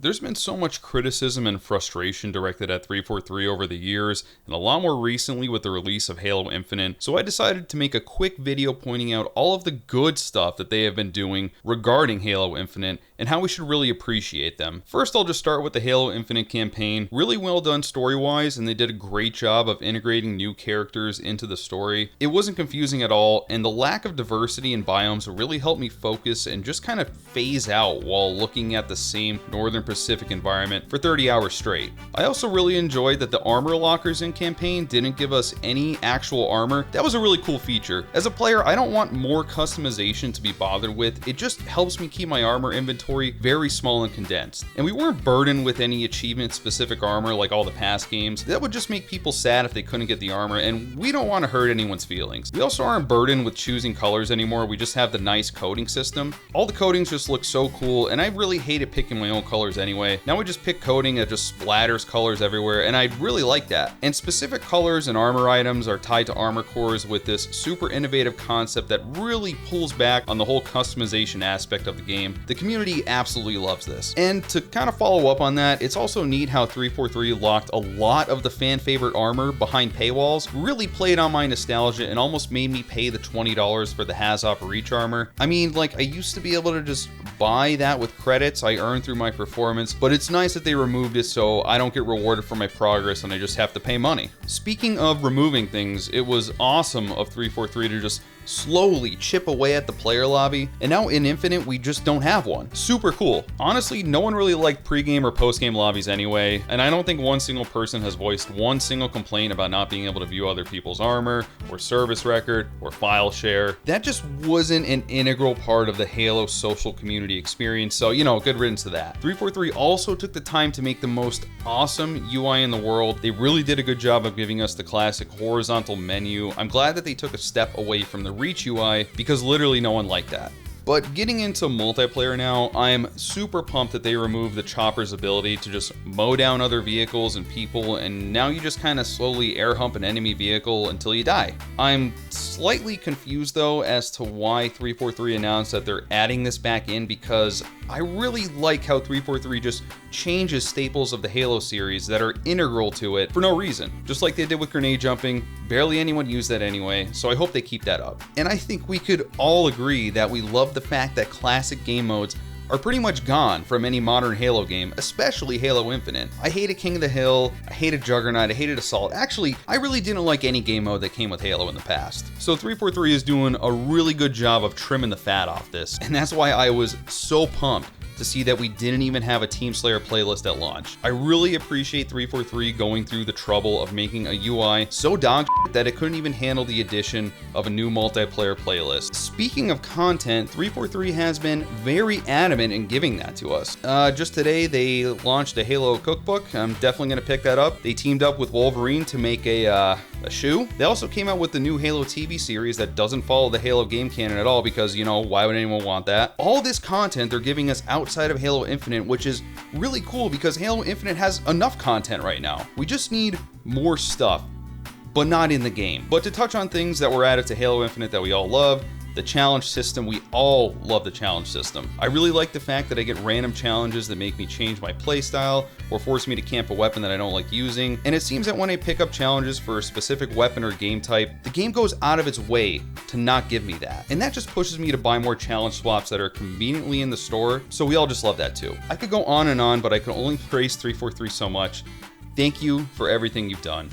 There's been so much criticism and frustration directed at 343 over the years, and a lot more recently with the release of Halo Infinite, so I decided to make a quick video pointing out all of the good stuff that they have been doing regarding Halo Infinite, and how we should really appreciate them. First, I'll just start with the Halo Infinite campaign. Really well done story-wise, and they did a great job of integrating new characters into the story. It wasn't confusing at all, and the lack of diversity in biomes really helped me focus and just kind of phase out while looking at the same Northern Pacific environment for 30 hours straight. I also really enjoyed that the armor lockers in campaign didn't give us any actual armor. That was a really cool feature. As a player, I don't want more customization to be bothered with. It just helps me keep my armor inventory very small and condensed. And we weren't burdened with any achievement-specific armor like all the past games. That would just make people sad if they couldn't get the armor, and we don't want to hurt anyone's feelings. We also aren't burdened with choosing colors anymore. We just have the nice coding system. All the coatings just look so cool, and I really hated picking my own colors anyway. Now we just pick coding that just splatters colors everywhere, and I really like that. And specific colors and armor items are tied to armor cores with this super innovative concept that really pulls back on the whole customization aspect of the game. The community absolutely loves this. And to kind of follow up on that, it's also neat how 343 locked a lot of the fan favorite armor behind paywalls. Really played on my nostalgia and almost made me pay the $20 for the Hazop Reach armor. I mean, like, I used to be able to just buy that with credits I earned through my performance, but it's nice that they removed it so I don't get rewarded for my progress and I just have to pay money. Speaking of removing things, it was awesome of 343 to just slowly chip away at the player lobby, and now in Infinite we just don't have one. Super cool. Honestly, no one really liked pre-game or post-game lobbies anyway, and I don't think one single person has voiced one single complaint about not being able to view other people's armor, or service record, or file share. That just wasn't an integral part of the Halo social community experience, so good riddance to that. 343 also took the time to make the most awesome UI in the world. They really did a good job of giving us the classic horizontal menu. I'm glad that they took a step away from the Reach UI because literally no one liked that. But getting into multiplayer now, I'm super pumped that they removed the chopper's ability to just mow down other vehicles and people, and now you just kind of slowly air hump an enemy vehicle until you die. I'm slightly confused though as to why 343 announced that they're adding this back in, because I really like how 343 just changes staples of the Halo series that are integral to it for no reason. Just like they did with grenade jumping, barely anyone used that anyway, so I hope they keep that up. And I think we could all agree that we love the fact that classic game modes are pretty much gone from any modern Halo game, especially Halo Infinite. I hated King of the Hill, I hated Juggernaut, I hated Assault. Actually, I really didn't like any game mode that came with Halo in the past. So 343 is doing a really good job of trimming the fat off this, and that's why I was so pumped to see that we didn't even have a Team Slayer playlist at launch. I really appreciate 343 going through the trouble of making a UI so dog shit that it couldn't even handle the addition of a new multiplayer playlist. Speaking of content, 343 has been very adamant in giving that to us. Just today, they launched a Halo cookbook. I'm definitely gonna pick that up. They teamed up with Wolverine to make a shoe. They also came out with the new Halo TV series that doesn't follow the Halo game canon at all because, why would anyone want that? All this content they're giving us outside of Halo Infinite, which is really cool because Halo Infinite has enough content right now. We just need more stuff, but not in the game. But to touch on things that were added to Halo Infinite that we all love, the challenge system, we all love the challenge system. I really like the fact that I get random challenges that make me change my playstyle or force me to camp a weapon that I don't like using. And it seems that when I pick up challenges for a specific weapon or game type, the game goes out of its way to not give me that. And that just pushes me to buy more challenge swaps that are conveniently in the store. So we all just love that too. I could go on and on, but I can only praise 343 so much. Thank you for everything you've done.